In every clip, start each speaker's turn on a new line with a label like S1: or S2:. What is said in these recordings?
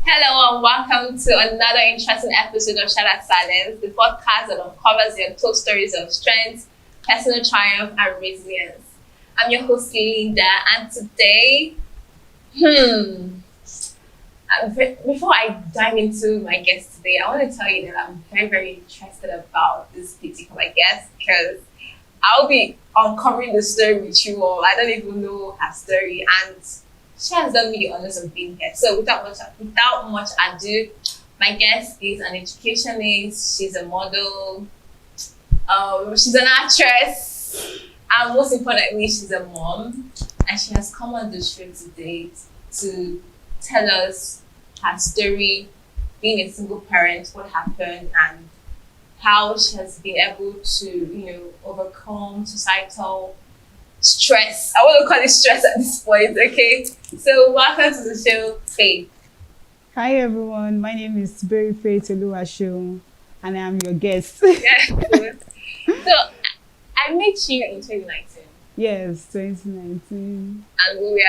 S1: Hello and welcome to another interesting episode of Shattered Silence, the podcast that uncovers the untold stories of strength, personal triumph, and resilience. I'm your host, Linda, and today, before I dive into my guest today, I want to tell you that I'm very, very interested about this particular guest because I'll be uncovering the story with you all. I don't even know her story, and she has done me the honors of being here. So without much ado, my guest is an educationist. She's a model. She's an actress, and most importantly, she's a mom. And she has come on the show today to tell us her story, being a single parent, what happened, and how she has been able to, overcome societal stress. I want to call it stress at this point, okay? So welcome to the show, Faith.
S2: Hi everyone, my name is Berry Faith Oluwasho, and I am your guest.
S1: Yeah, good. So I met you in 2019.
S2: Yes, 2019.
S1: And we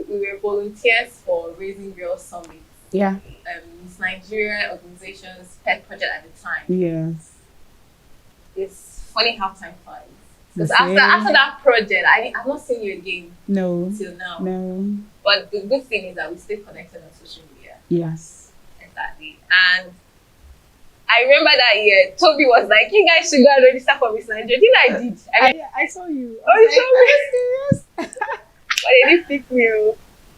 S1: were volunteers for Raising Girls Summit.
S2: Yeah.
S1: It's Nigeria organization's pet project at the time.
S2: Yes.
S1: It's funny how time flies. Because after that project, I've not seen you again.
S2: No.
S1: Till now.
S2: No.
S1: But the good thing is that we stay connected on social media.
S2: Yes.
S1: Exactly. And I remember that year, Toby was like, you guys should go and register for Miss Nigeria. I did.
S2: I saw you.
S1: Oh, you saw
S2: me?
S1: Serious? But they didn't pick me.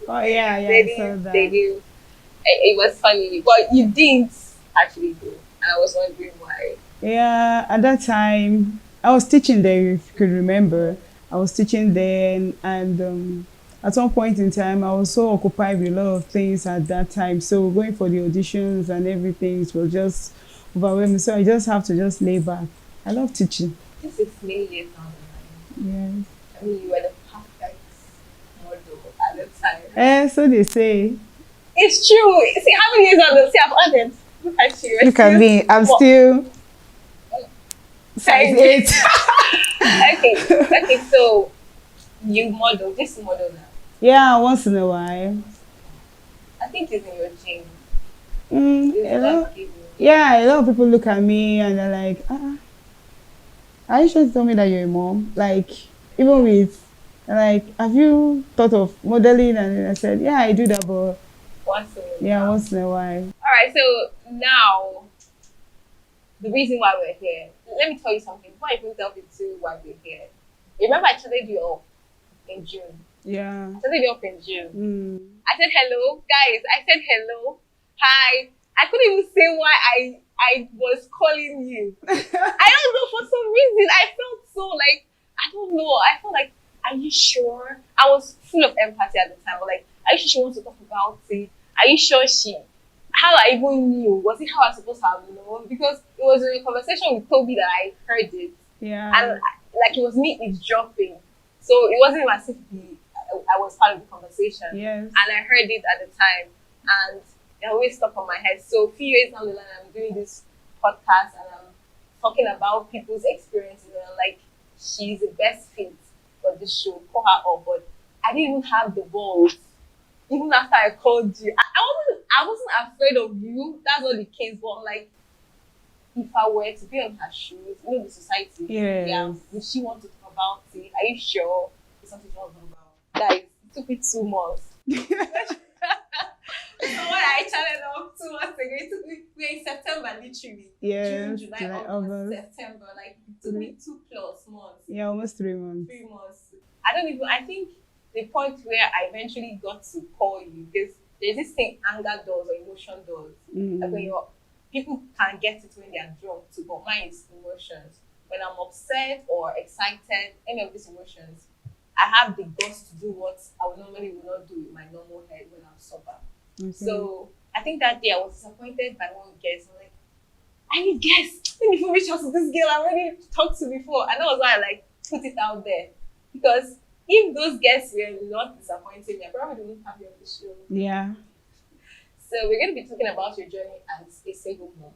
S2: Oh, yeah, I saw that.
S1: They did. It was funny. But you didn't actually go. And I was wondering why.
S2: Yeah, at that time, I was teaching there, if you could remember. I was teaching then, and at one point in time, I was so occupied with a lot of things at that time. So going for the auditions and everything, it was just overwhelming. So I just have to just lay back. I love teaching.
S1: This is many years down the line.
S2: Yes.
S1: I mean, you were the perfect model at the time.
S2: So they say.
S1: It's true. See, how many years on the I've added? Look at you.
S2: Look at me. I'm still size 8.
S1: Okay, so you model, this model now.
S2: Yeah, once in a while.
S1: I think it's in your gene.
S2: A lot of people look at me and they're like, are you sure to tell me that you're a mom? Like, even with, like, have you thought of modeling? And I said, yeah, I do that, but
S1: once in a
S2: while.
S1: All right, so now, the reason why we're here, let me tell you something. Before I even delve into why we're here, remember I chatted you up in June.
S2: Yeah.
S1: I chatted you up in June. I said hello, guys. I said hello, hi. I couldn't even say why I was calling you. I don't know, for some reason I felt so like, I don't know. I felt like, are you sure? I was full of empathy at the time. But like, are you sure she wants to talk about it? Are you sure how I even knew? Was it how I was supposed to have known? Because it was in a conversation with Toby that I heard it.
S2: Yeah.
S1: And like it was me eavesdropping. So it wasn't as if I was part of the conversation.
S2: Yes.
S1: And I heard it at the time. And it always stuck on my head. So a few years down the line, I'm doing this podcast and I'm talking about people's experiences. And I'm like, she's the best fit for this show. Call her up. But I didn't even have the balls. Even after I called you, I wasn't afraid of you. That's not the case. But like, if I were to be on her shoes, the society, would she want to talk about it? Are you sure it's something she wants to talk about? Guys, it took me 2 months. So when I chatted up 2 months ago, it took me, we're in September literally.
S2: Yeah.
S1: June, July, August, September. Like, it took me 2+ months.
S2: Yeah, almost 3 months.
S1: 3 months. I think the point where I eventually got to call you, because there's this thing, anger does or emotion does. Like when people can get it when they are drunk too, but mine is emotions. When I'm upset or excited, any of these emotions, I have the guts to do what I would normally not do with my normal head when I'm sober.
S2: Okay.
S1: So I think that day I was disappointed by one guest. I'm like, I need guests. Let me reach out to this girl I already talked to before. And that was why I put it out there. Because if those guests were not disappointing me, I probably wouldn't have you on the show.
S2: Yeah.
S1: So we're going to be talking about your journey as a single mom.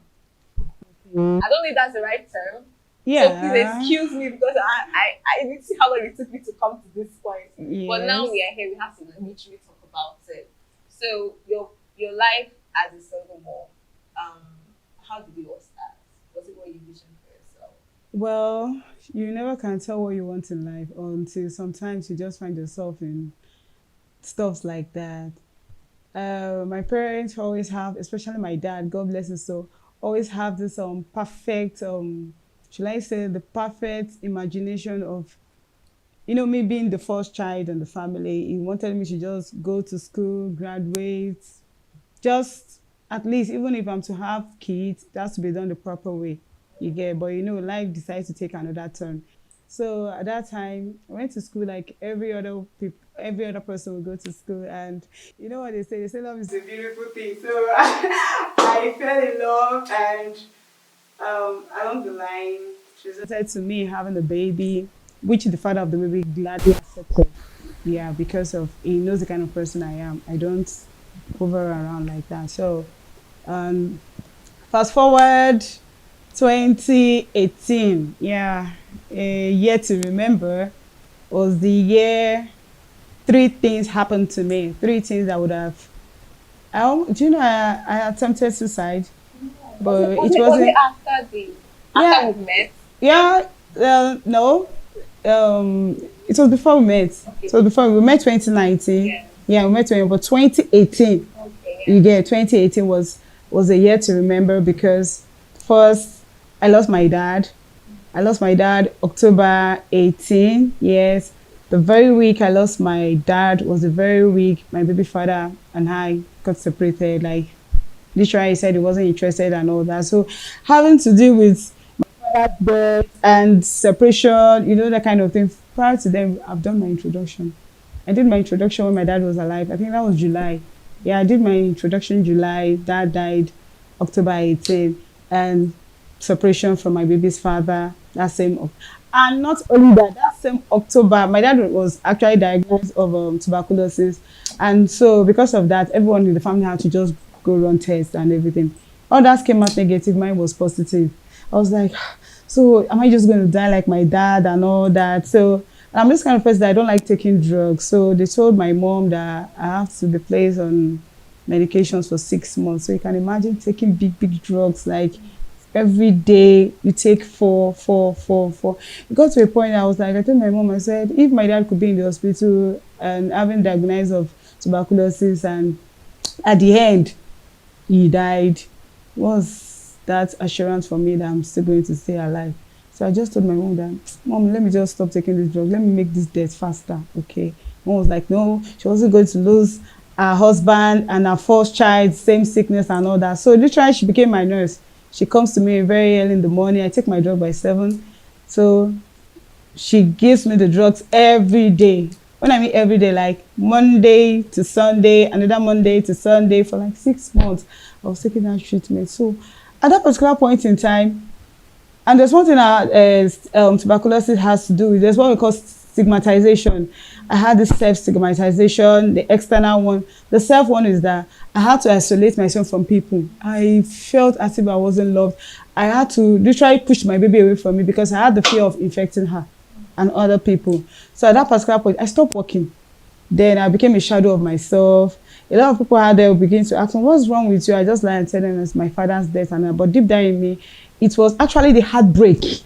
S1: I don't know if that's the right term.
S2: Yeah.
S1: So please excuse me because I didn't see how long it took me to come to this point.
S2: Yes.
S1: But now we are here, we have to literally talk about it. So your life as a single mom, um, how did it all start? Was it what you visioned for yourself?
S2: Well, you never can tell what you want in life until sometimes you just find yourself in stuff like that. My parents always have, especially my dad, God bless his soul, always have this perfect should I say the perfect imagination of me being the first child in the family. He wanted me to just go to school, graduate, just at least even if I'm to have kids, it has to be done the proper way. You get, but life decides to take another turn. So at that time, I went to school like every other person would go to school, and you know what they say? They say love is a beautiful thing. So I fell in love, and along the line, she resulted to me having a baby, which the father of the baby gladly accepted. Yeah, because of he knows the kind of person I am. I don't hover around like that. So um, fast forward 2018. Yeah, a year to remember was the year three things happened to me. Three things I would have. Do you know I attempted suicide,
S1: Was it
S2: but
S1: was
S2: it
S1: it was it
S2: wasn't.
S1: after the
S2: Yeah,
S1: after we met?
S2: yeah. No, it was before we met.
S1: Okay.
S2: It was before we met 2019.
S1: Yeah.
S2: Yeah, we met but 2018.
S1: Okay.
S2: You
S1: Yeah.
S2: get 2018 was a year to remember because first I lost my dad. I lost my dad October 18. Yes. The very week I lost my dad was the very week my baby father and I got separated. Like literally he said he wasn't interested and all that. So having to deal with birth and separation, that kind of thing. Prior to them, I've done my introduction. I did my introduction when my dad was alive. I think that was July. Yeah, I did my introduction July. Dad died October 18. And separation from my baby's father that same. And not only that, that same October, my dad was actually diagnosed of tuberculosis. And so because of that, everyone in the family had to just go run tests and everything. All that came out negative. Mine was positive. I was like, so am I just going to die like my dad and all that? So I'm this kind of person that I don't like taking drugs. So they told my mom that I have to be placed on medications for 6 months. So you can imagine taking big drugs like every day you take four. It got to a point I was like, I told my mom, I said, if my dad could be in the hospital and having diagnosed of tuberculosis and at the end he died, was that assurance for me that I'm still going to stay alive. So I just told my mom that, Mom, let me just stop taking this drug. Let me make this death faster, okay? Mom was like, no, she wasn't going to lose her husband and her first child, same sickness and all that. So literally, she became my nurse. She comes to me very early in the morning. I take my drug by 7. So she gives me the drugs every day. When I mean every day, like Monday to Sunday, another Monday to Sunday for like 6 months, I was taking that treatment. So at that particular point in time, and there's one thing that tuberculosis has to do with, there's what we call stigmatization. I had this self-stigmatization, the external one. The self one is that I had to isolate myself from people. I felt as if I wasn't loved. I had to literally push my baby away from me because I had the fear of infecting her and other people. So at that particular point, I stopped working. Then I became a shadow of myself. A lot of people out there will begin to ask me, what's wrong with you? I just lie and tell them it's my father's death. But deep down in me, it was actually the heartbreak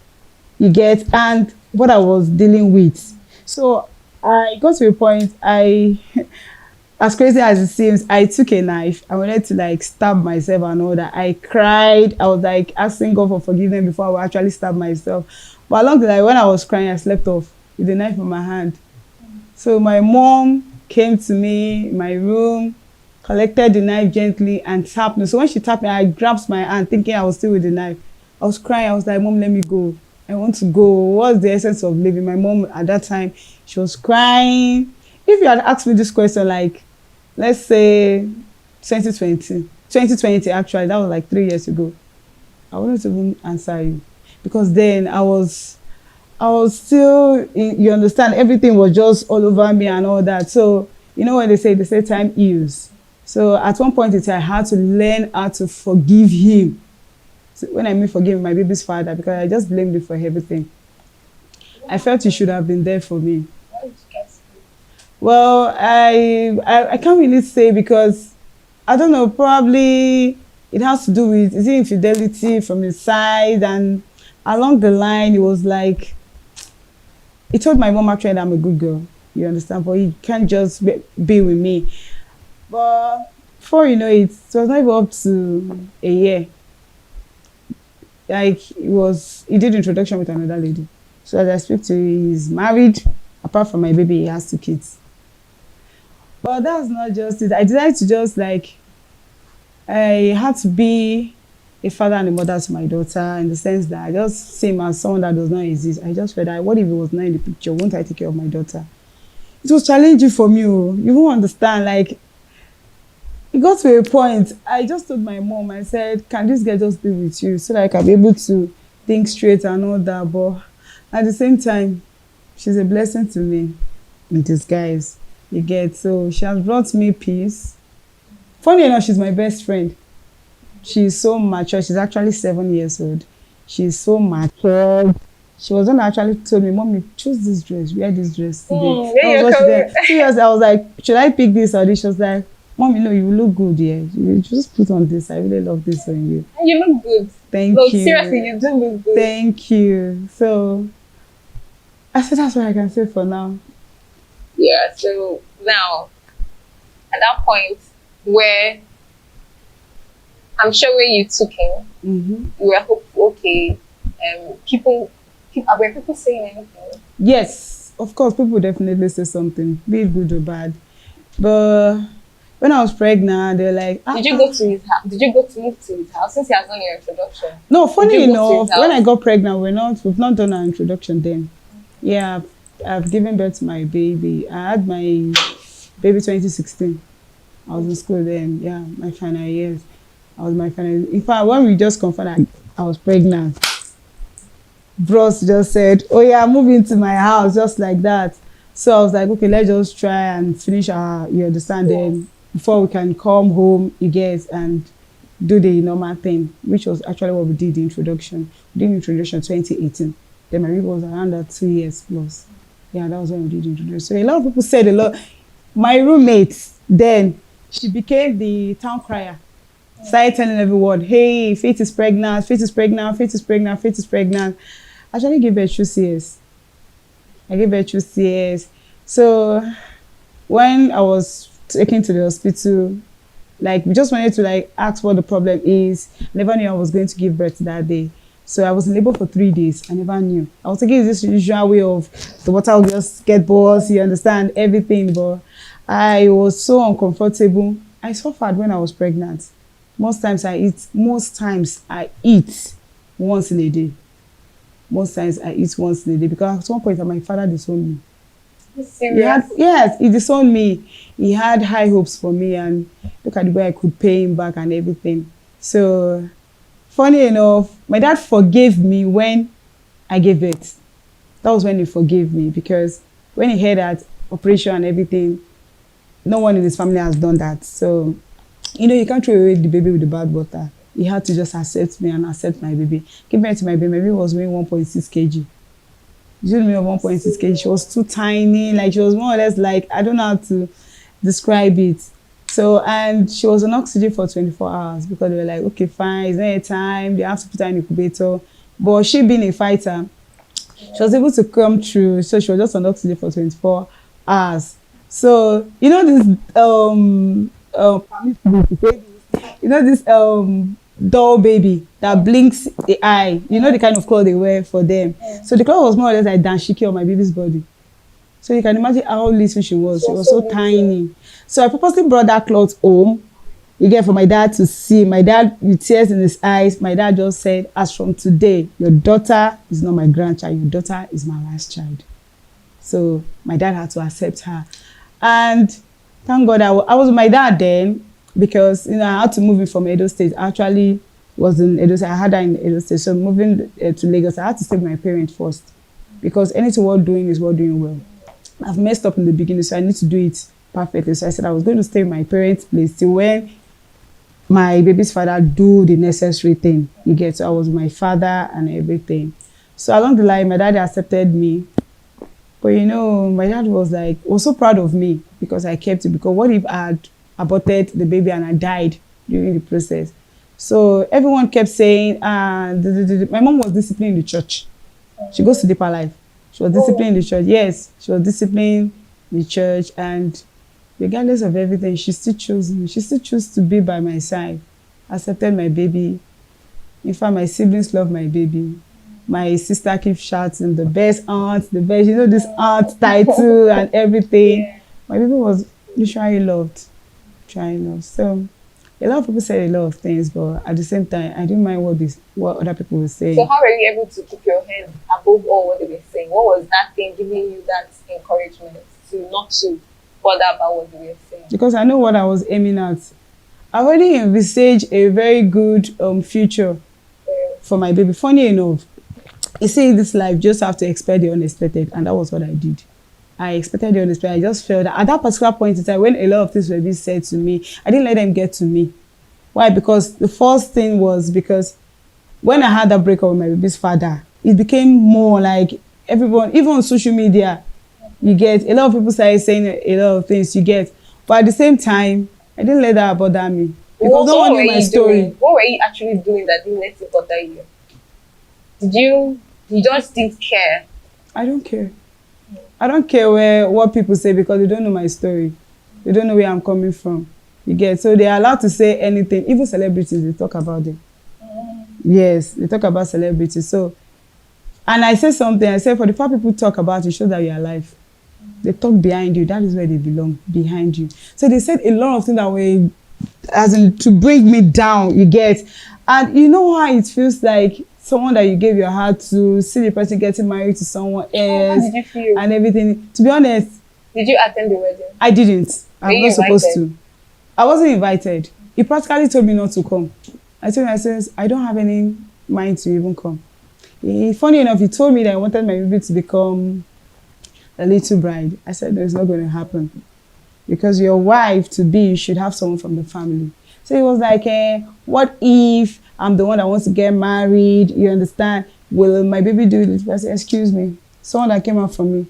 S2: you get and what I was dealing with. So I got to a point, as crazy as it seems, I took a knife. I wanted to like stab myself and all that. I cried. I was like asking God for forgiveness before I would actually stab myself. But along the line, when I was crying, I slept off with the knife in my hand. So my mom came to me in my room, collected the knife gently and tapped me. So when she tapped me, I grabbed my hand thinking I was still with the knife. I was crying. I was like, Mom, let me go. I want to go. What's the essence of living? My mom at that time, she was crying. If you had asked me this question, like, let's say 2020 actually, that was like 3 years ago, I wouldn't even answer you. Because then I was still, you understand, everything was just all over me and all that. So, you know what they say time heals. So at one point in time, I had to learn how to forgive him. So when I mean forgive my baby's father, because I just blamed him for everything. I felt he should have been there for me.
S1: What did you guys do?
S2: Well, I can't really say because I don't know, probably it has to do with, is it infidelity from his side? And along the line, it was like, he told my mom actually that I'm a good girl, you understand? But he can't just be with me. But before you know it, it was not even up to a year. Like, he did introduction with another lady. So as I speak to you, he's married. Apart from my baby, he has 2 kids. But that's not just it. I decided to just like, I had to be a father and a mother to my daughter, in the sense that I just see him as someone that does not exist. I just felt that, what if he was not in the picture? Won't I take care of my daughter? It was challenging for me. Oh. You won't understand. Like, it got to a point, I just told my mom, I said, can this girl just be with you so that I can be able to think straight and all that? But at the same time, she's a blessing to me in disguise. You get, so she has brought me peace. Funny enough, she's my best friend. She's so mature. She's actually 7 years old. She's so mature. She was one that actually told me, Mommy, choose this dress, wear this dress today. That was what she said. Seriously, I was like, should I pick this or this? She was like, Mommy, no, you look good here. You just put on this. I really love this on you.
S1: You look good.
S2: Thank
S1: you.
S2: Seriously,
S1: you do look good.
S2: Thank you. So, I said that's what I can say for now.
S1: Yeah, so now, at that point where I'm sure when you took him, you were hopeful, okay, were people saying anything?
S2: Yes, of course, people definitely say something, be it good or bad. But when I was pregnant, they're like,
S1: did you go to his house? Did you go to move to his house since he has done your introduction?
S2: No, funny enough, when I got pregnant, we've not done our introduction then. Yeah, I've given birth to my baby. I had my baby 2016. I was in school then. Yeah, my final years. In fact, when we just confirmed I was pregnant, bros just said, oh yeah, move into my house, just like that. So I was like, okay, let's just try and finish our, you understand, then before we can come home, you guys, and do the normal thing, which was actually what we did, the introduction. We did the introduction 2018. Then my baby was around that 2 years plus. Yeah, that was when we did the introduction. So a lot of people said a lot. My roommate, then, she became the town crier. Started telling everyone, hey, Faith is pregnant, Faith is pregnant, Faith is pregnant, Faith is pregnant. I actually gave birth 2 years. I gave birth 2 years. So when I was taken to the hospital, like, we just wanted to like ask what the problem is. Never knew I was going to give birth that day. So I was in labor for 3 days. I never knew. I was thinking this usual way of the water will just get burst, you understand, everything. But I was so uncomfortable. I suffered when I was pregnant. Most times I eat once in a day. Most times I eat once in a day because at one point my father disowned me. He disowned me. He had high hopes for me, and look at the way I could pay him back and everything. So, funny enough, my dad forgave me when I gave birth. That was when he forgave me, because when he heard that operation and everything, no one in his family has done that. So, you can't throw away the baby with the bad water. He had to just accept me and accept my baby. Give birth to my baby. My baby was weighing 1.6 kg. She told me of 1.6 kg. She was too tiny. Like, she was more or less like, I don't know how to describe it. So, and she was on oxygen for 24 hours because they were like, okay, fine, it's not a time. They have to put her in incubator. But she being a fighter, she was able to come through. So she was just on oxygen for 24 hours. So, this, this doll baby that blinks the eye, the kind of cloth they wear for them. So the cloth was more or less like dashiki on my baby's body. So you can imagine how little she was. She was so tiny. So I purposely brought that cloth home, for my dad to see. My dad, with tears in his eyes, my dad just said, as from today, your daughter is not my grandchild, your daughter is my last child. So my dad had to accept her. And thank God I was with my dad then, because I had to move in from Edo State. I actually was in Edo State. I had her in Edo State. So moving to Lagos, I had to stay with my parents first, because anything worth doing is worth doing well. I've messed up in the beginning, so I need to do it perfectly. So I said I was going to stay in my parents' place till when my baby's father do the necessary thing. So I was with my father and everything. So along the line, my dad accepted me. But my dad was so proud of me because I kept it. Because what if I had aborted the baby and I died during the process. So everyone kept saying, my mom was disciplined in the church. She goes to Deeper Life. She was disciplined in the church. Yes, she was disciplined in the church, and regardless of everything, she still chose me. She still chose to be by my side. Accepted my baby. In fact, my siblings love my baby. My sister keeps shouting, the best aunt, the best, this aunt title and everything. Yeah. My baby was literally loved. So a lot of people said a lot of things, but at the same time, I didn't mind what other people were saying.
S1: So how were you able to keep your head above all what they were saying? What was that thing giving you that encouragement to not to bother about what they were saying?
S2: Because I know what I was aiming at. I already envisaged a very good future for my baby. Funny enough, you see, in this life, just have to expect the unexpected, and that was what I did. I expected the unexpected. I just felt that at that particular point in time, when a lot of things were being said to me, I didn't let them get to me. Why? Because the first thing was because when I had that breakup with my baby's father, it became more like everyone, even on social media, you get a lot of people started saying a lot of things, you get. But at the same time, I didn't let that bother me. Because no one knew my story.
S1: What were you actually doing that didn't let it bother you? You just didn't care?
S2: I don't care. I don't care what people say because they don't know my story. They don't know where I'm coming from. You get? So they are allowed to say anything. Even celebrities, they talk about them. Yes, they talk about celebrities. So, and I said something. I said, for the fact people talk about you, show that you're alive. They talk behind you. That is where they belong, behind you. So they said a lot of things that were, as in, to bring me down, you get? And you know how it feels like someone that you gave your heart to, see the person getting married to someone else.
S1: How did you feel?
S2: And everything. To be honest.
S1: Did you attend the wedding?
S2: I didn't. I'm not supposed to. I wasn't invited. He practically told me not to come. I told him, I said, I don't have any mind to even come. Funny enough, he told me that I wanted my baby to become a little bride. I said, no, it's not going to happen. Because your wife to be, you should have someone from the family. So he was like, what if I'm the one that wants to get married? You understand? Will my baby do this? I said, excuse me, someone that came out for me.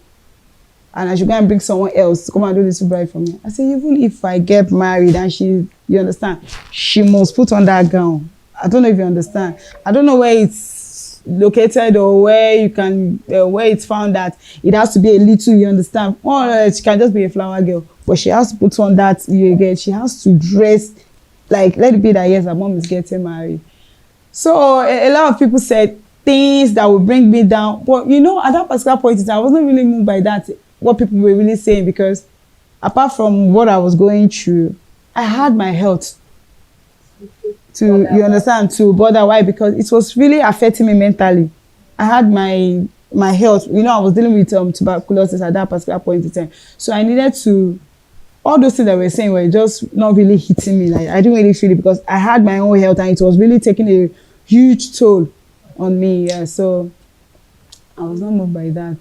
S2: And I should go and bring someone else to come and do this bride for me. I said, even if I get married and you understand, she must put on that gown. I don't know if you understand. I don't know where it's located or where you can, where it's found that it has to be a little, you understand? Or she can just be a flower girl. But she has to put on that, you get, she has to dress, like, let it be that, yes, her mom is getting married. So a lot of people said things that would bring me down. But, at that particular point in time, I wasn't really moved by that, what people were really saying, because apart from what I was going through, I had my health to, you understand, to bother. Why? Because it was really affecting me mentally. I had my health, I was dealing with tuberculosis at that particular point in time. So I needed to, all those things that we're saying were just not really hitting me. Like, I didn't really feel it because I had my own health and it was really taking a huge toll on me. Yeah, so I was not moved by that.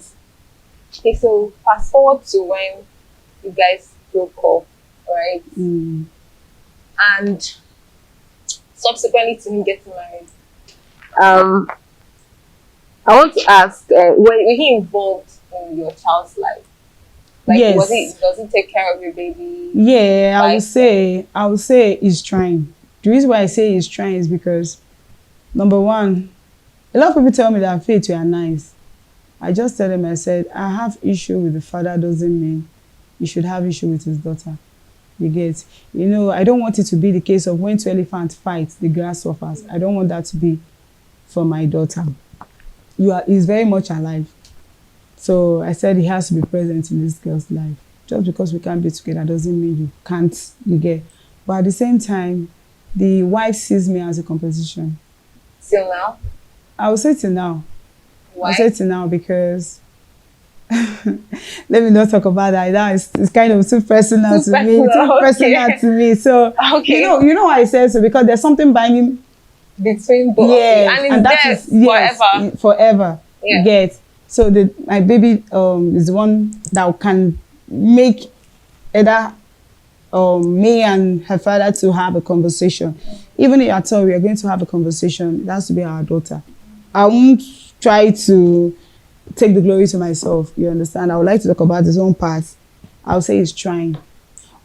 S1: Okay, so fast forward to when you guys broke up, right? And subsequently to him getting married. I want to ask, was he involved in your child's life? Like, yes. Does he take care of your baby?
S2: Yeah, I would say he's trying. The reason why I say he's trying is because, number one, a lot of people tell me that, Faith, you are nice. I just tell them, I said, I have issue with the father doesn't mean you should have issue with his daughter. You get? I don't want it to be the case of when two elephants fight, the grass suffers. I don't want that to be for my daughter. He's very much alive. So I said he has to be present in this girl's life. Just because we can't be together doesn't mean you can't, you get? But at the same time, the wife sees me as a competition.
S1: Till now?
S2: I would say till now.
S1: Why?
S2: I would say till now because let me not talk about that. That is, it's kind of too personal to me. Too personal to me. So you know why I said so, because there's something binding
S1: between both.
S2: Yeah,
S1: and that is forever.
S2: Forever. Yeah. You get? So my baby is the one that can make either me and her father to have a conversation. Even if at all we are going to have a conversation, it has to be our daughter. I won't try to take the glory to myself, you understand? I would like to talk about his own part. I would say he's trying.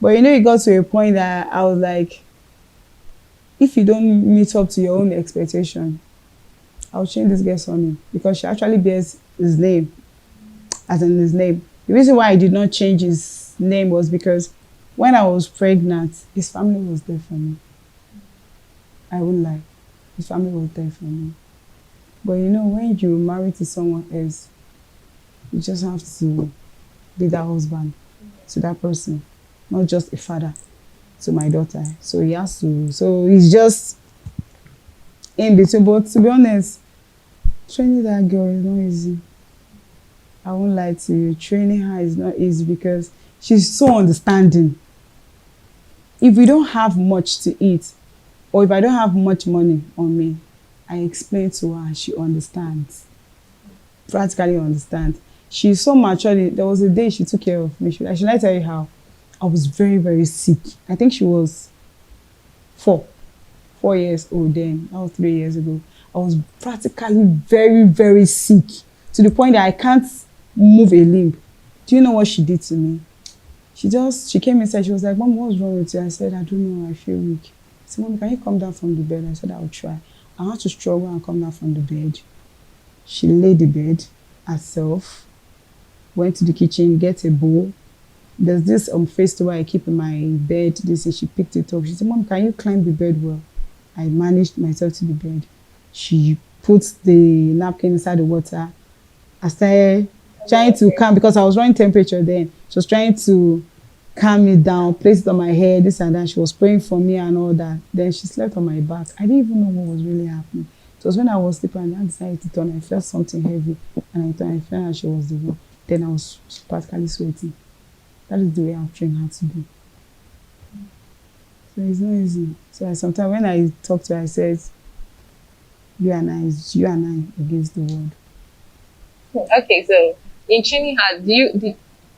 S2: But you know, it got to a point that I was like, if you don't meet up to your own expectation, I'll change this girl's surname because she actually bears his name, as in his name. The reason why I did not change his name was because when I was pregnant, his family was there for me. I won't lie. His family was there for me. But you know, when you marry to someone else, you just have to be that husband to that person, not just a father to my daughter. So he has to, so it's just in between. But to be honest, training that girl is not easy. I won't lie to you. Training her is not easy because she's so understanding. If we don't have much to eat, or if I don't have much money on me, I explain to her and she understands. Practically understands. She's so mature. There was a day she took care of me. Should I tell you how? I was very, very sick. I think she was 4 years old then. That was 3 years ago. I was practically very, very sick to the point that I can't move a limb. Do you know what she did to me? She came inside. She was like, Mom, what's wrong with you? I said, I don't know. I feel weak. I said, Mom, can you come down from the bed? I said, I'll try. I had to struggle and come down from the bed. She laid the bed herself, went to the kitchen, get a bowl. There's this face to where I keep in my bed. She picked it up. She said, Mom, can you climb the bed well? I managed myself to the bed. She put the napkin inside the water. I started trying to calm, because I was running temperature then. She was trying to calm me down, place it on my head, this and that. She was praying for me and all that. Then she slept on my back. I didn't even know what was really happening. It was when I was sleeping and I decided to turn. I felt something heavy and I turned. I felt that she was the one. Then I was practically sweating. That is the way I've trained her to do. So it's not easy. So sometimes when I talk to her, I said, you and I against the world.
S1: Okay, so in training her, did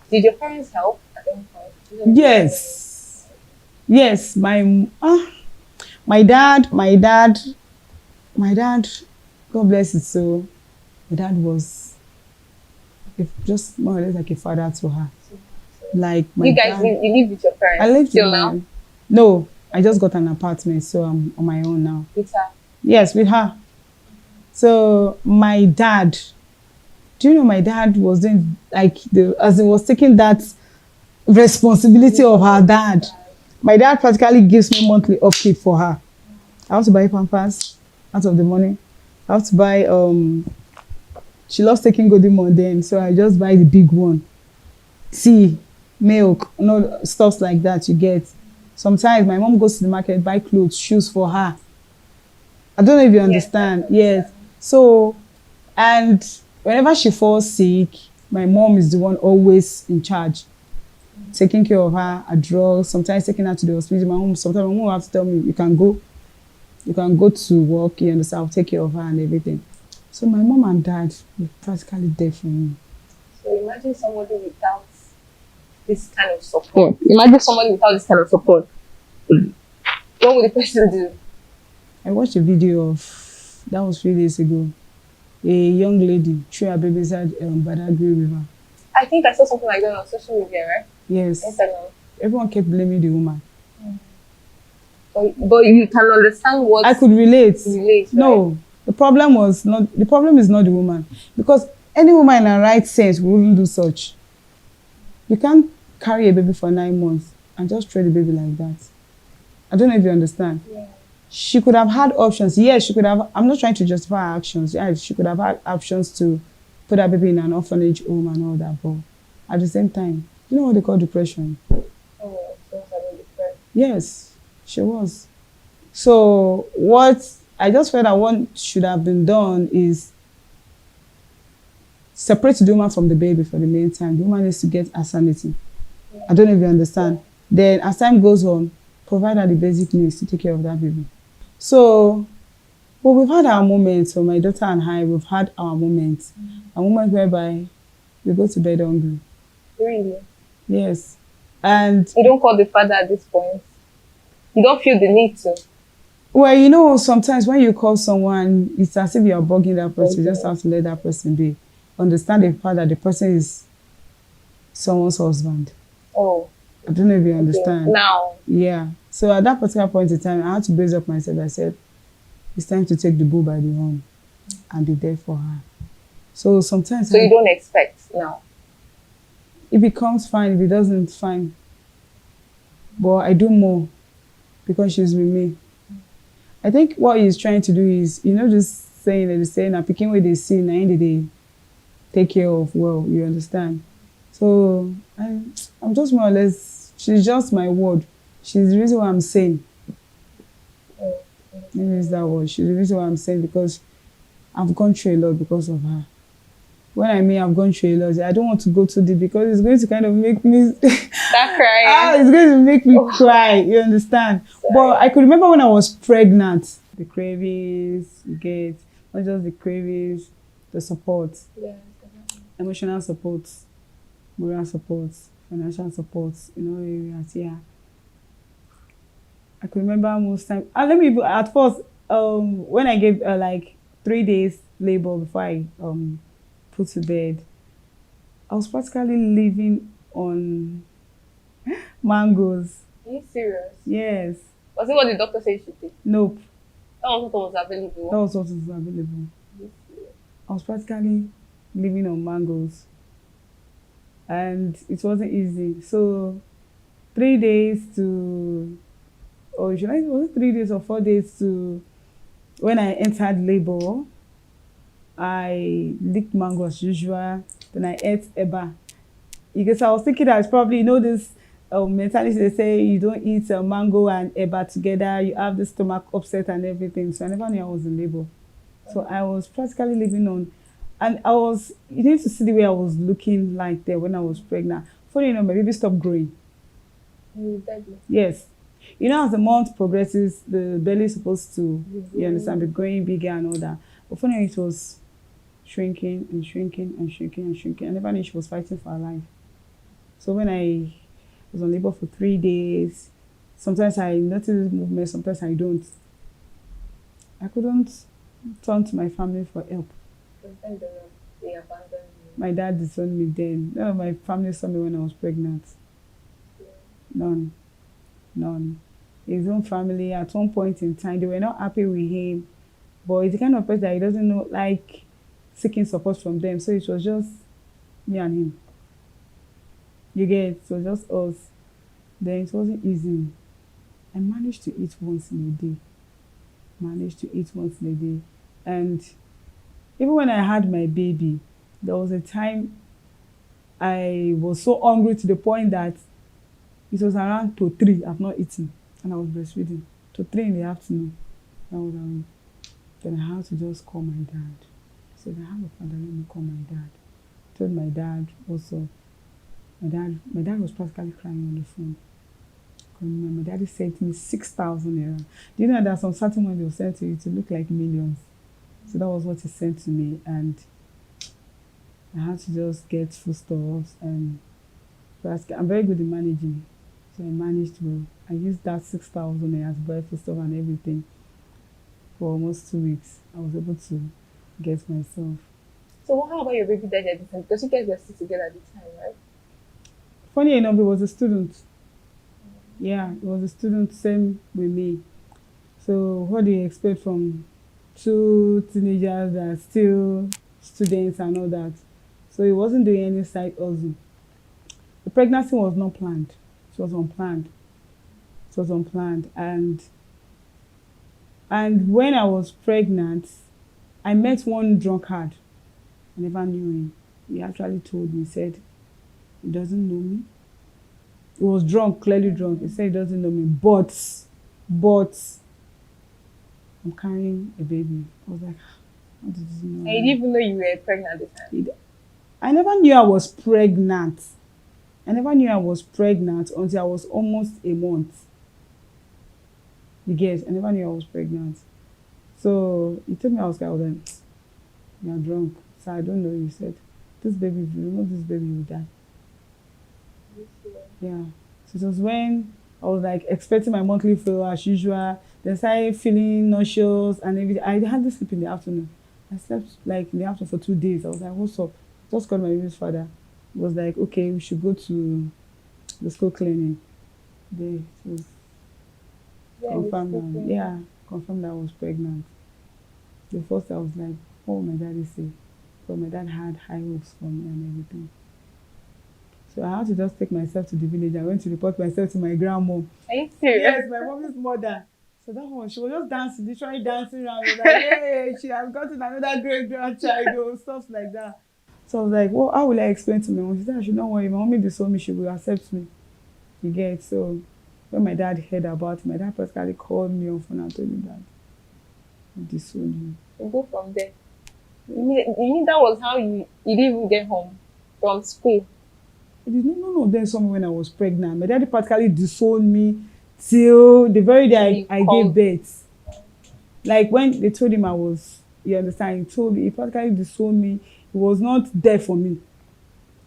S1: your parents help at any point?
S2: Yes. Yes, my dad, God bless it. So my dad was just more or less like a father to her. Like my
S1: you guys,
S2: dad,
S1: you live with your parents?
S2: I lived
S1: till
S2: with
S1: now?
S2: No, I just got an apartment, so I'm on my own now.
S1: With her?
S2: Yes, with her. So my dad, do you know my dad was doing as he was taking that responsibility of her dad. My dad practically gives me monthly upkeep for her. I have to buy Pampers out of the money. I have to buy she loves taking Golden Mon then, so I just buy the big one. Tea, milk, stuff like that you get. Sometimes my mom goes to the market, buy clothes, shoes for her. I don't know if you understand. Yes. So, and whenever she falls sick, my mom is the one always in charge, taking care of her, her drugs, sometimes taking her to the hospital. Sometimes my mom will have to tell me, you can go to work, you understand, I'll take care of her and everything. So my mom and dad were practically there for me.
S1: So imagine somebody without this kind of support. Imagine somebody without this kind of support. What would the person do?
S2: I watched a video that was 3 days ago. A young lady threw her baby inside Badagry River.
S1: I think I saw something like that on social media, right?
S2: Yes.
S1: Instagram.
S2: Everyone kept blaming the woman.
S1: But you can understand what
S2: I could relate.
S1: Right?
S2: No, the problem is not the woman, because any woman in her right sense wouldn't do such. You can't carry a baby for 9 months and just throw the baby like that. I don't know if you understand.
S1: Yeah.
S2: She could have had options. Yes, she could have. I'm not trying to justify her actions. Yeah, she could have had options to put her baby in an orphanage home and all that. But at the same time, you know what they call depression?
S1: Oh, she was having depression.
S2: Yes, she was. So what I just felt that what should have been done is separate the woman from the baby for the meantime. The woman needs to get her sanity. Yeah. I don't know if you understand. Yeah. Then as time goes on, provide her the basic needs to take care of that baby. So, but we've had our moments. So my daughter and I, we've had our moments. A moment whereby we go to bed hungry.
S1: Really?
S2: Yes. And
S1: you don't call the father at this point? You don't feel the need to?
S2: Well, you know, sometimes when you call someone, it's as if you're bugging that person. Okay. You just have to let that person be. Understand the fact that the person is someone's husband.
S1: Oh.
S2: I don't know if you
S1: Okay.
S2: understand.
S1: Now,
S2: Yeah. So at that particular point in time, I had to brace up myself. I said, it's time to take the bull by the horn and be there for her. So sometimes
S1: so you don't expect now.
S2: if it comes fine, if it doesn't, fine. But I do more because she's with me. I think what he's trying to do is, just saying that he's saying, I'm picking where they see, na end they take care of well, you understand? So I'm just more or less, she's just my word. She's the reason why I'm saying. Maybe it's that word. She's the reason why I'm saying because I've gone through a lot because of her. When I mean I've gone through a lot, I don't want to go too deep because it's going to kind of make me
S1: Start crying.
S2: it's going to make me
S1: Oh.
S2: cry, you understand?
S1: Sorry.
S2: But I could remember when I was pregnant, the cravings you get, not just the cravings, the support,
S1: Yeah.
S2: emotional support, moral support, financial support in all areas, yeah. I could remember most time. Let me at first, when I gave like 3 days labor before I put to bed, I was practically living on mangoes.
S1: Are you serious?
S2: Yes.
S1: Was it what the doctor said you should take?
S2: Nope.
S1: That was what was
S2: That
S1: available.
S2: was what was available.
S1: Are you serious?
S2: I was practically living on mangoes, and it wasn't easy. So 3 days to, or should I? Was it 3 days or 4 days to when I entered labor? I licked mango as usual. Then I ate eba. Because I was thinking that it's probably, this mentality they say you don't eat mango and eba together, you have the stomach upset and everything. So I never knew I was in labor. So I was practically living on, and you need to see the way I was looking like there when I was pregnant. Funny enough, my baby stopped growing.
S1: Deadly.
S2: Yes. As the month progresses, the belly is supposed to, you understand, be growing bigger and all that. But funny enough, it was shrinking and shrinking and shrinking and shrinking. I never knew she was fighting for her life. So when I was on labor for 3 days, sometimes I notice movement, sometimes I don't. I couldn't turn to my family for help.
S1: Sometimes they abandon you.
S2: My dad disowned me then. None of my family saw me when I was pregnant. None. None. His own family, at one point in time, they were not happy with him. But he's the kind of person that he doesn't know, like, seeking support from them. So it was just me and him. You get it? It was just us. Then it wasn't easy. I managed to eat once in a day. And even when I had my baby, there was a time I was so hungry to the point that it was around to 3, I've not eaten. And I was breastfeeding. To 3 in the afternoon. Then I had to just call my dad. I said, I have a father, let me call my dad. I told my dad also. My dad was practically crying on the phone. My daddy sent me 6,000 naira. Do you know that some certain money they will send to you to look like millions? So that was what he sent to me, and I had to just get foodstuffs and I'm very good in managing. So I managed to, I used that 6,000 naira to buy foodstuff and everything. For almost 2 weeks, I was able to get myself.
S1: So how about your baby daddy at the time? Because you guys were still together at the time, right?
S2: Funny enough, he was a student. Yeah, he was a student, same with me. So what do you expect from 2 teenagers that are still students and all that? So he wasn't doing any side hustle. The pregnancy was not planned. It was unplanned. And when I was pregnant, I met one drunkard. I never knew him. He actually told me, said, he doesn't know me. He was drunk, clearly drunk. He said he doesn't know me, but I'm carrying a baby. I was like, how did you know?
S1: And you didn't even know you were pregnant at the time?
S2: I never knew I was pregnant. Until I was almost a month. You guess, I never knew I was pregnant. So he told me I was like, you're drunk. So I don't know. He said, this baby, if you remove this baby, you will die. Yeah. So it was when I was like expecting my monthly flow as usual. Then started feeling nauseous and everything. I hardly sleep in the afternoon. I slept like in the afternoon for 2 days. I was like, what's up? Just called my baby's father. He was like, okay, we should go to the school clinic. They it was
S1: Then the
S2: confirmed
S1: school
S2: that,
S1: clinic.
S2: yeah, confirmed that I was pregnant. The first I was like, what will my daddy say? But my dad had high hopes for me and everything. So I had to just take myself to the village. I went to report myself to my grandma.
S1: Are you serious?
S2: Yes, my mommy's mother. So that one, she was just dancing, literally dancing around. She was like, hey, she has gotten another great grandchild, or stuff like that. So I was like, well, how will I explain to my mom? She said, I should not worry. My mommy disowned me, she will accept me. You get it? So when my dad heard about it, my dad practically called me on phone and told me that he disowned me.
S1: You go from there. You mean that was how you didn't even get home from school?
S2: It is no. Then somewhere when I was pregnant, my daddy practically disowned me till the very day I gave birth. Like when they told him I was, you understand, he practically disowned me. He was not there for me.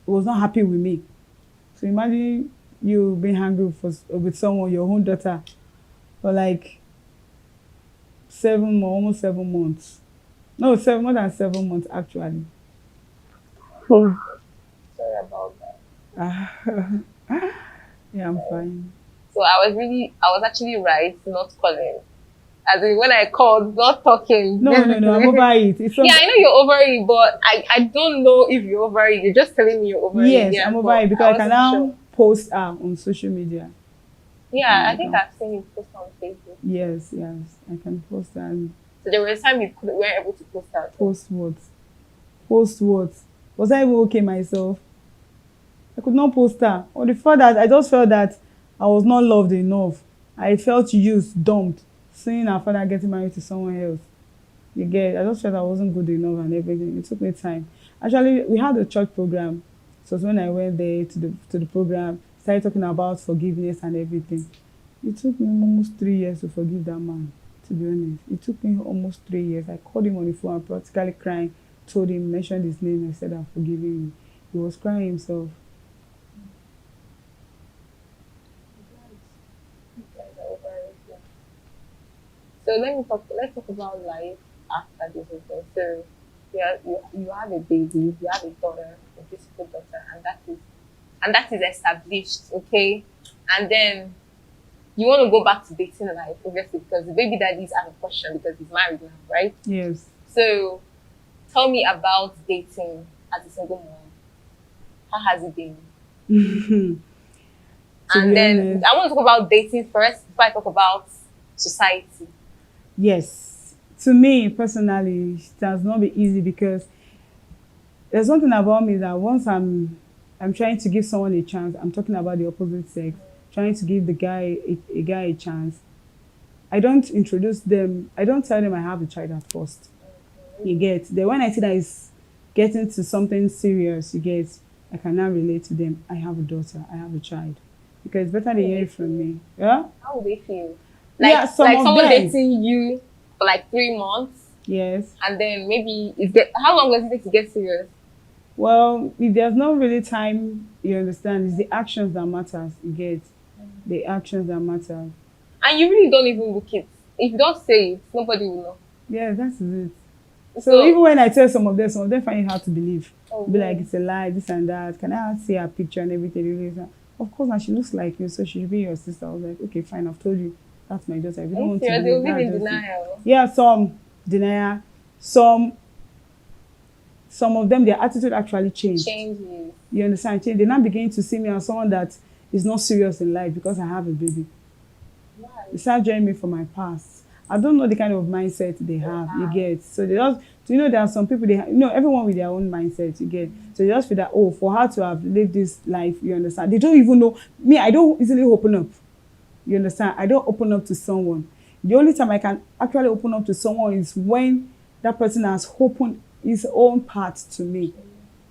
S2: He was not happy with me. So imagine you being angry with someone, your own daughter, for like almost 7 months. No, more than 7 months actually.
S1: Sorry about that.
S2: Yeah, I'm fine.
S1: So I was actually right not calling. As in when I called, not talking.
S2: No, I'm over it.
S1: Yeah, I know you're over it, but I don't know if you're over it. You're just telling me you're over it.
S2: Yes,
S1: Yeah,
S2: I'm over it because I can
S1: wasn't
S2: now
S1: sure.
S2: post on social media.
S1: Yeah, I think I've seen you post on Facebook.
S2: Yes, I can post and
S1: So there was a time you weren't able to post that.
S2: post what? Post what? Was I even okay myself? I could not post her. Or the fact that I just felt that I was not loved enough. I felt used, dumped, seeing our father getting married to someone else. You get, I just felt I wasn't good enough and everything. It took me time. Actually, we had a church program. So when I went there to the program, started talking about forgiveness and everything. It took me almost 3 years to forgive that man, to be honest. It took me almost 3 years. I called him on the phone and practically crying, told him, mentioned his name, and said, I'm forgiving you. He was crying himself.
S1: So let's talk about life after this is done. So you have a baby, you have a daughter, a beautiful daughter, and that is established, okay? And then you want to go back to dating life, obviously, because the baby daddy is out of question because he's married now, right?
S2: Yes.
S1: So tell me about dating as a single mom. How has it been? And then
S2: honest,
S1: I want to talk about dating first before I talk about society.
S2: yes. To me personally, it has not been easy because there's something about me that once I'm trying to give someone a chance, I'm talking about the opposite sex, trying to give the guy a guy a chance. I don't introduce them, I don't tell them I have a child at first. You get, then when I see that it's getting to something serious, you get, I can now relate to them. I have a daughter, I have a child. Because it's better they hear it from me. Yeah?
S1: How would they feel?
S2: Yeah, some
S1: like
S2: of
S1: someone
S2: them.
S1: dating you for like 3 months,
S2: Yes.
S1: and then maybe how long does it take to get serious?
S2: Well, if there's no really time, you understand, it's the actions that matters. You get the actions that matter.
S1: And you really don't even look it. If you don't say it, nobody will know.
S2: Yeah, that's it. So even when I tell some of them find it hard to believe.
S1: Oh,
S2: Be like, it's a lie, this and that. Can I see her picture and everything? Of course, and she looks like you, so she should be your sister. I was like, okay, fine, I've told you. That's my daughter. If you don't want to
S1: they'll
S2: believe,
S1: live in
S2: that's just it.
S1: denial.
S2: Yeah, some denial. Some of them, their attitude actually changed.
S1: Changes.
S2: You understand? Change. They now begin to see me as someone that is not serious in life because I have a baby.
S1: Why?
S2: They start judging me for my past. I don't know the kind of mindset they have. You get, so they just, there are some people everyone with their own mindset. You get, so they just feel that, oh, for her to have lived this life, you understand? They don't even know me. I don't easily open up. You understand? I don't open up to someone. The only time I can actually open up to someone is when that person has opened his own part to me.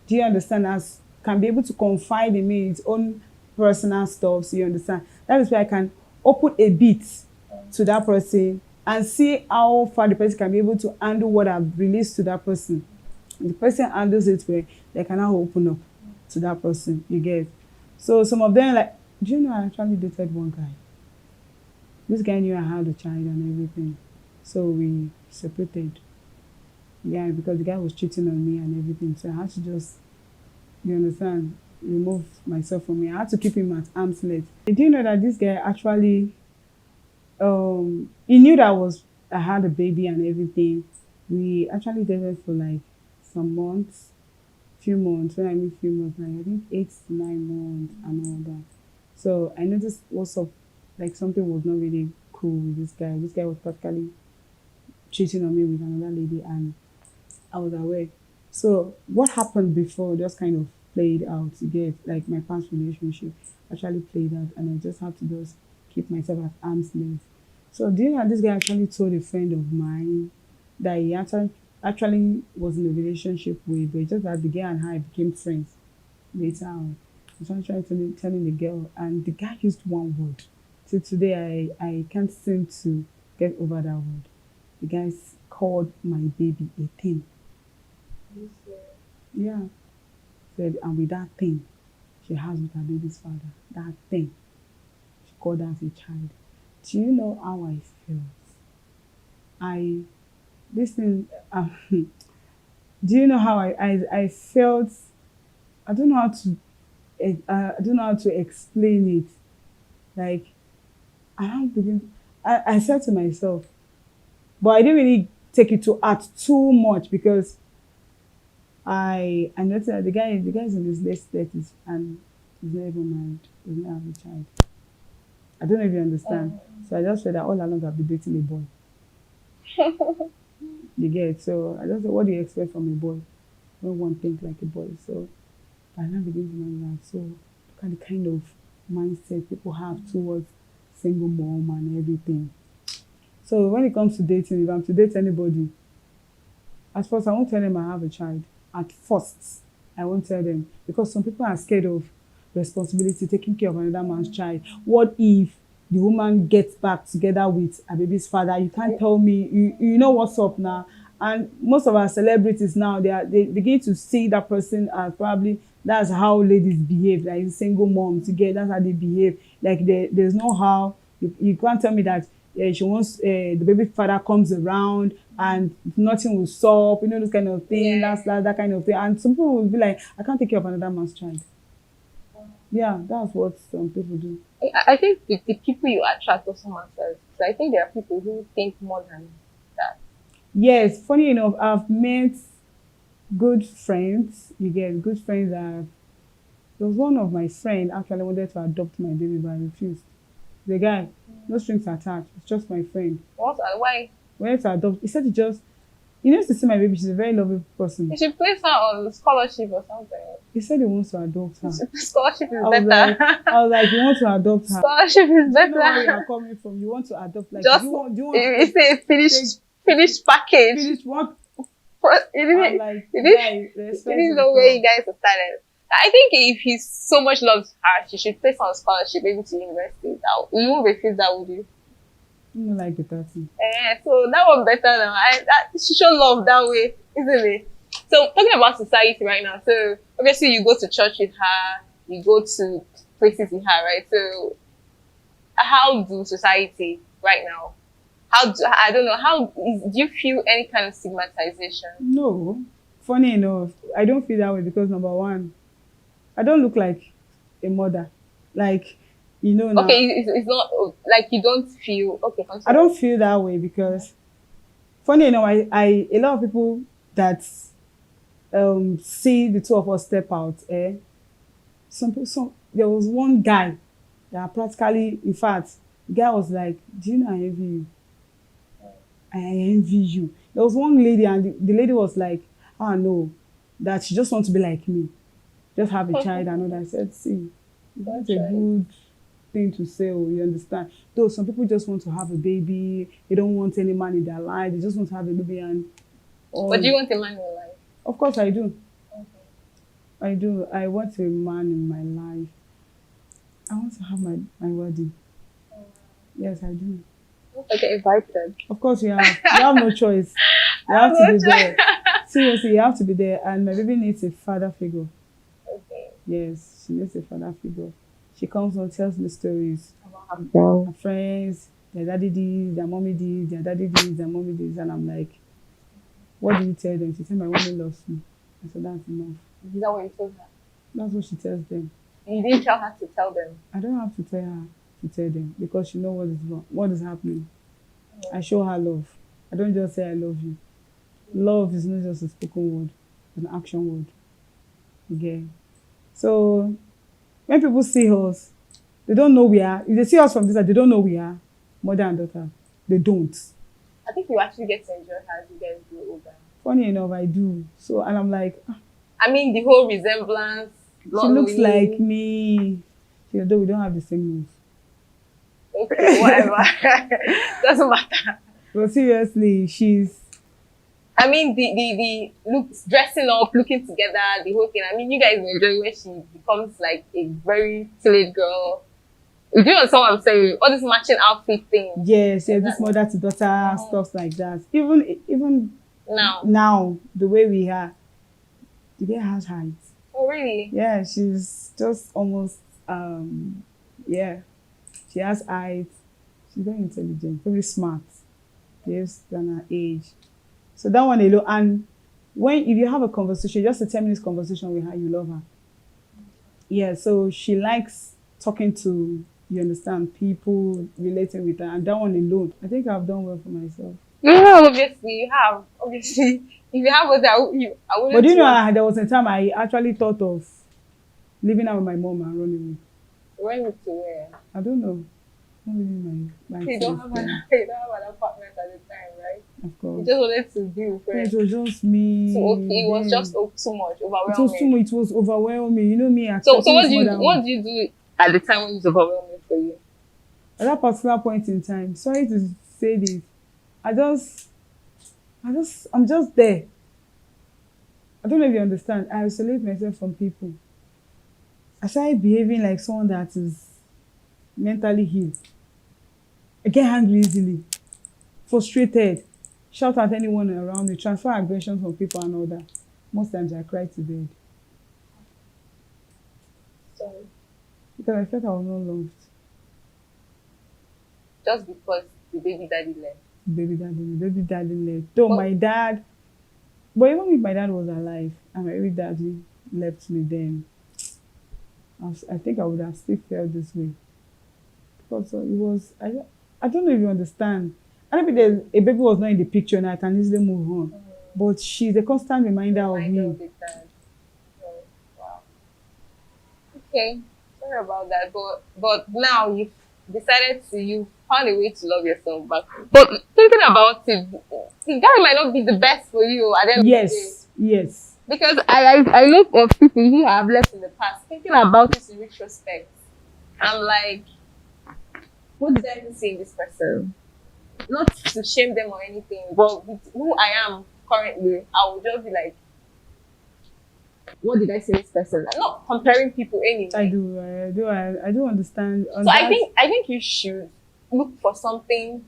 S2: Do you understand? As can be able to confide in me his own personal stuff. So you understand? That is where I can open a bit to that person and see how far the person can be able to handle what I've released to that person. And the person handles it where they can now open up to that person. You get? So some of them like, do you know I actually dated one guy? This guy knew I had a child and everything. So we separated. Yeah, because the guy was cheating on me and everything. So I had to just, you understand? remove myself from him. I had to keep him at arm's length. Did you know that this guy actually he knew that I had a baby and everything. We actually dated for like some months, few months. When I mean few months, like I think 8 to 9 months and all that. So I noticed what's up, like something was not really cool with this guy. This guy was practically cheating on me with another lady, and I was aware. So what happened before just kind of played out. You get, like, my past relationship actually played out, and I just had to just keep myself at arm's length. So do you know this guy actually told a friend of mine that he actually was in a relationship with, but it's just that the girl and I became friends later on. I was trying to telling the girl, and the guy used one word. Till today, I can't seem to get over that word. The guy called my baby a thing. Yeah. Said, and with that thing she has with her baby's father, that thing, she called that a child. Do you know how I felt? This thing, do you know how I felt? I don't know how to, I don't know how to explain it. Like, I don't begin, I said to myself, but I didn't really take it to heart too much because I noticed that the guy is in his late 30s and he's not even married. He's not having a child. I don't know if you understand. So I just said that all along I've been dating a boy. You get it? So I just said, what do you expect from a boy when one thinks like a boy? So I now begin to know that. So look at the kind of mindset people have towards single mom and everything. So when it comes to dating, if I'm to date anybody, at first I won't tell them I have a child. At first, I won't tell them because some people are scared of responsibility, taking care of another man's child. What if the woman gets back together with a baby's father? You can't tell me, you know what's up now. And most of our celebrities now, they begin to see that person as probably that's how ladies behave, like single moms together, that's how they behave. Like there's no how, you can't tell me that she wants the baby father comes around and nothing will stop, you know, this kind of thing.
S1: Yeah.
S2: That's that kind of thing. And some people will be like, I can't take care of another man's child. Yeah, that's what some people do.
S1: I think the people you attract also matters. So I think there are people who think more than that.
S2: Yes, funny enough, I've met good friends. You get good friends that there was one of my friend actually wanted to adopt my baby, but I refused. The guy, no strings attached. It's just my friend.
S1: What and why?
S2: Wanted to adopt. He said he needs to see my baby. She's a very lovely person.
S1: You should place her on scholarship or something.
S2: He said he wants to adopt her.
S1: Scholarship is
S2: I was
S1: better.
S2: I was like, you want to adopt her?
S1: Scholarship is
S2: You know where you
S1: better.
S2: are coming from. You want to adopt, like,
S1: Just
S2: do you want
S1: you say finished package.
S2: finish what?
S1: You
S2: I'm
S1: didn't,
S2: like,
S1: you didn't,
S2: guy,
S1: you
S2: respect
S1: didn't know where
S2: yourself.
S1: you guys are started. I think if he so much loves her, she should place her on scholarship, maybe to university. That you won't refuse that, would you?
S2: You don't like the 30.
S1: So that one better now. She should love that way, isn't it? So talking about society right now. So obviously you go to church with her, you go to places with her, right? So how do society right now? I don't know, do you feel any kind of stigmatization?
S2: No. Funny enough, I don't feel that way because number one, I don't look like a mother. Like, you know now.
S1: Okay, it's not like you don't feel okay.
S2: I don't feel that way because funny enough, I a lot of people that see the two of us step out, there was one guy that practically, in fact, the guy was like, do you know I envy you? I envy you. There was one lady and the lady was like, oh no, that she just wants to be like me. Just have a child and all that. I said, see, that's a good thing to say, oh, you understand? Though some people just want to have a baby, they don't want any man in their life, they just want to have a baby and all.
S1: But do you want a man in your life?
S2: Of course I do.
S1: Okay.
S2: I do. I want a man in my life. I want to have my wedding. Yes, I do.
S1: I get invited.
S2: Of course you have no choice. You have to be there. Seriously, you have to be there. And my baby needs a father figure.
S1: Okay.
S2: Yes, she needs a father figure. She comes and tells me stories.
S1: Wow.
S2: Her friends, their daddy this, their mommy this, their daddy this, their mommy this. And I'm like, what do you tell them? She said, my mommy loves me. I said, that's enough.
S1: Is that what you told her?
S2: That's what she tells them.
S1: You didn't tell her to tell them.
S2: I don't have to tell her to tell them because she knows what is wrong, what is happening. I show her love. I don't just say I love you. Love is not just a spoken word, it's an action word. Okay. So when people see us, they don't know we are. If they see us from this side, they don't know we are mother and daughter. They don't.
S1: I think you actually get to enjoy her as you guys grow older.
S2: Funny enough, I do. So and I'm like, "Ah,
S1: I mean, the whole resemblance.
S2: she looks like me. Although we don't have the same nose.
S1: Okay, whatever. Doesn't matter.
S2: But seriously, she's
S1: I mean, the looks, dressing up, looking together, the whole thing. I mean, you guys enjoy when she becomes like a very timid girl. You do understand what I'm saying? All this matching outfit thing.
S2: yes, yeah, this mother to daughter stuff like that. Even
S1: Now.
S2: now, the way we are, the girl has height.
S1: Oh, really?
S2: Yeah, she's just almost yeah. She has height. She's very intelligent, very smart. Yes, than her age. So that one alone. And if you have a conversation, just a 10 minutes conversation with her, you love her. Yeah, so she likes talking to, you understand, people relating with her. And that one alone, I think I've done well for myself.
S1: Yeah, obviously you have. Obviously, if you have what I wouldn't.
S2: But do you know, there was a time I actually thought of living out with my mom and running away.
S1: When to where?
S2: I don't know. Not really my
S1: You don't have
S2: place,
S1: an apartment at the time, right?
S2: of
S1: You
S2: course.
S1: just wanted to be with
S2: Yeah,
S1: friends.
S2: it was just me.
S1: So okay, it was
S2: then.
S1: just too much,
S2: It
S1: overwhelming.
S2: was too much. It was overwhelming. You know me.
S1: So
S2: accepting
S1: what
S2: this
S1: do you
S2: more than
S1: what do you do at the time when it was overwhelming for you?
S2: at that particular point in time? Sorry to say this. I'm just there. I don't know if you understand. I isolate myself from people. I started behaving like someone that is mentally healed. I get angry easily, frustrated, shout at anyone around me, transfer aggression from people and all that. Most times I cry to bed
S1: Sorry.
S2: because I felt I was not loved.
S1: Just because the baby daddy left.
S2: Baby daddy left. Though
S1: But-
S2: my dad, but even if my dad was alive and my baby daddy left me then, I think I would have still felt this way. Because it was, I don't know if you understand. I know if a baby was not in the picture and I can easily move on. But she's a constant reminder of
S1: Reminder
S2: me.
S1: of the dad. Oh, wow. Okay. Sorry about that. But now you found a way to love yourself back. But thinking about it, the guy might not be the best for you at the end of the day.
S2: Yes.
S1: Because I know of people who have left in the past, thinking about it in retrospect, I'm like, what did I even see in this person? Not to shame them or anything, but with who I am currently, I would just be like, what did I say in this person? I'm not comparing people anyway.
S2: I do understand.
S1: So I think you should look for something,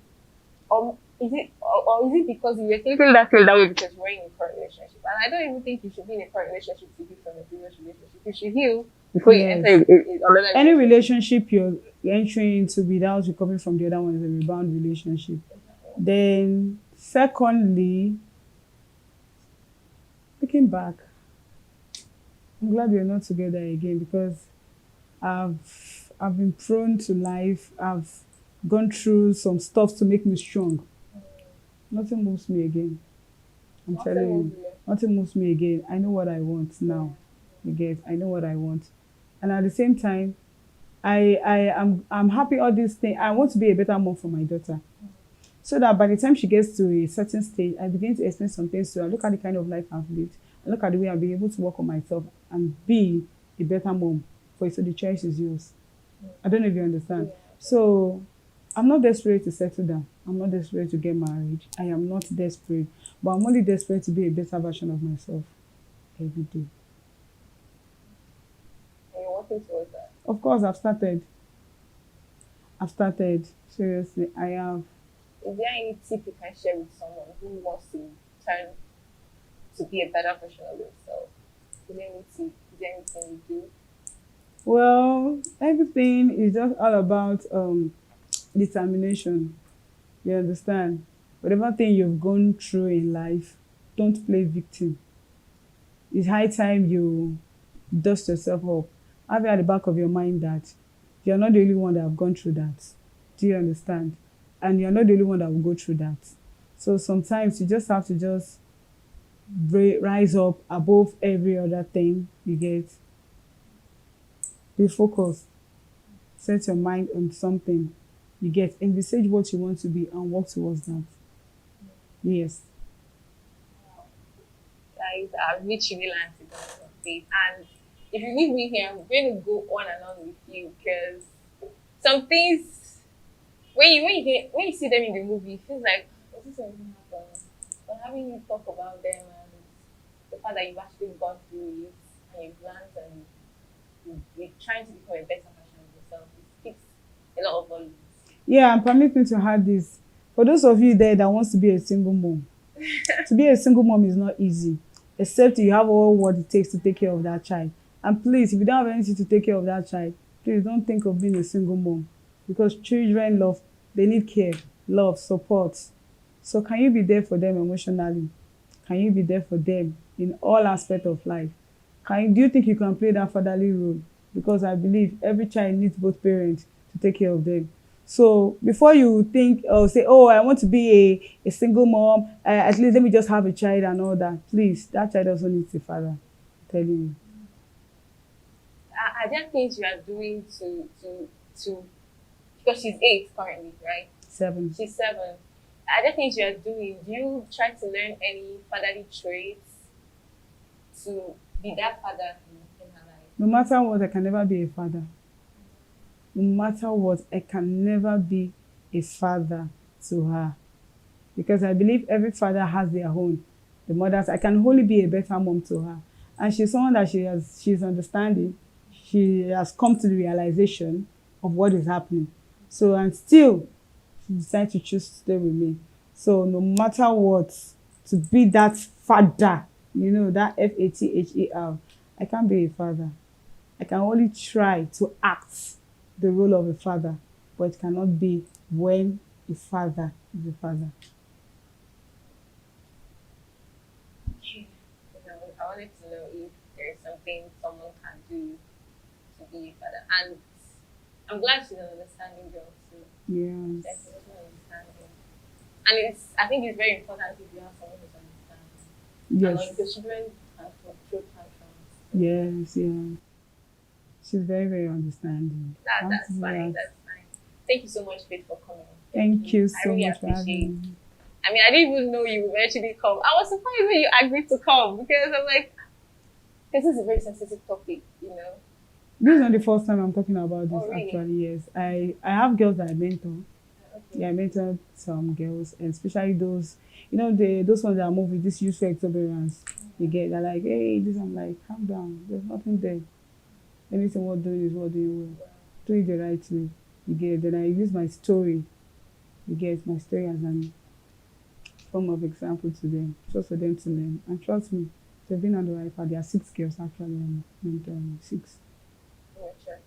S1: or is it because you were thinking that way because you were in a current relationship? And I don't even think you should be in a current relationship to heal from a previous relationship. You should heal before you
S2: Yes.
S1: enter another
S2: Any relationship you're entering into without recovering from the other one is a rebound relationship. Then, secondly, looking back, I'm glad we're not together again because I've been prone to life. I've gone through some stuff to make me strong. Nothing moves me again. I'm telling you, nothing moves me again. I know what I want now. You get? I know what I want, and at the same time, I'm happy all these things. I want to be a better mom for my daughter, so that by the time she gets to a certain stage, I begin to explain some things to her. Look at the kind of life I've lived. And look at the way I've been able to work on myself and be a better mom for you. So the choice is yours. I don't know if you understand. So I'm not desperate to settle down. I'm not desperate to get married. I am not desperate. But I'm only desperate to be a better version of myself every day.
S1: And you're working towards that.
S2: Of course, I've started. Seriously, I have.
S1: Is there any tip you can share with someone who wants to turn to be a better version of yourself? Is there any tip? Is there anything you do?
S2: Well, everything is just all about determination. You understand? Whatever thing you've gone through in life, don't play victim. It's high time you dust yourself up. Have it at the back of your mind that you're not the only one that have gone through that. Do you understand? And you're not the only one that will go through that. So sometimes you just have to just rise up above every other thing you get. Be focused. Set your mind on something. You get. Envisage what you want to be and work towards that. Yes.
S1: Guys, I've literally learned it on this. And if you leave me here, I'm going to go on and on with you because some things, when you see them in the movie, it feels like, was this something happen? But having you talk about them and the fact that you've actually gone through it and you've learned and you're trying to become a better version of yourself, it speaks a lot of volumes.
S2: Yeah, and permit me to add this. For those of you there that wants to be a single mom, to be a single mom is not easy, except you have all what it takes to take care of that child. And please, if you don't have anything to take care of that child, please don't think of being a single mom. Because children they need care, love, support. So can you be there for them emotionally? Can you be there for them in all aspects of life? Do you think you can play that fatherly role? Because I believe every child needs both parents to take care of them. So before you think or say, oh, I want to be a single mom, at least let me just have a child and all that. Please, that child also needs a father. I'm telling you.
S1: Are there things you are doing to because she's 8 currently, right?
S2: 7.
S1: She's 7. Are there things you are doing? Do you try to learn any fatherly traits to be that father in her life?
S2: No matter what, I can never be a father. No matter what, I can never be a father to her. Because I believe every father has their own. The mothers, I can only be a better mom to her. And she's someone that she's understanding. She has come to the realization of what is happening. So, and still, she decided to choose to stay with me. So, no matter what, to be that father, that FATHER, I can't be a father. I can only try to act the role of a father, but it cannot be when a father is a father.
S1: I wanted to know if there's something someone can do to be a father. And I'm glad she's an understanding girl too.
S2: Yes.
S1: Definitely understanding. And I think it's very important if you have someone who's understanding.
S2: Yes.
S1: And like the children can control tantrums.
S2: Yes, yeah. She's very, very understanding.
S1: That's fine. That's fine. Thank you so much, Faith, for coming.
S2: Thank you so
S1: really
S2: much for having me.
S1: I mean, I didn't even know you would actually come. I was surprised when you agreed to come because I'm like, this is a very sensitive topic,
S2: This is not the first time I'm talking about this,
S1: really?
S2: actually, yes. I have girls that I mentor.
S1: Okay.
S2: Yeah, I mentor some girls, and especially those, those ones that move with this useful exuberance. You get, they're like, hey, this, I'm like, calm down. There's nothing there. Anything worth doing is worth doing well. Do it the right way. You get, then I use my story. You get, my story as an form of example to them, just for them to learn. And trust me, they've been on the right path. There are 6 girls actually, and 6.
S1: In your church?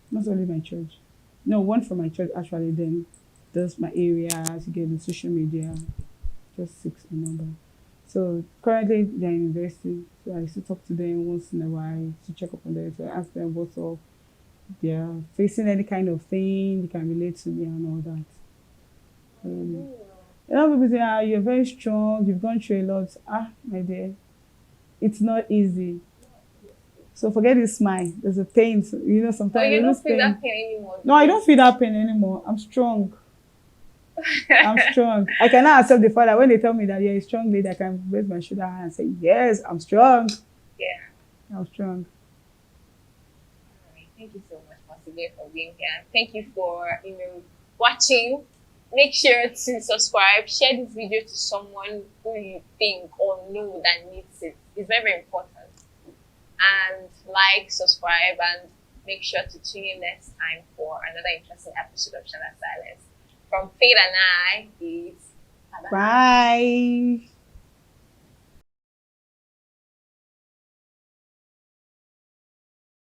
S2: Not only my church. No, one from my church actually. Then there's my area. You get the social media. Just 6 in number. So currently they're in university. So I used to talk to them once in a while to check up on them. So I ask them what's up. They are facing any kind of thing, they can relate to me and all that. A lot of people say, you're very strong, you've gone through a lot. My dear, it's not easy. So forget this smile. There's a pain. Sometimes
S1: you don't feel that pain anymore.
S2: No, I don't feel that pain anymore. I'm strong. I'm strong. I cannot accept the fact that when they tell me that you're a strong lady, I can raise my shoulder high and say, yes, I'm strong.
S1: Yeah.
S2: I'm strong.
S1: All right. Thank you so much once again for being here. Thank you for watching. Make sure to subscribe. Share this video to someone who you think or know that needs it. It's very, very important. And like, subscribe, and make sure to tune in next time for another interesting episode of Shana Silence. From Faith and I, it's bye-bye.
S2: Bye.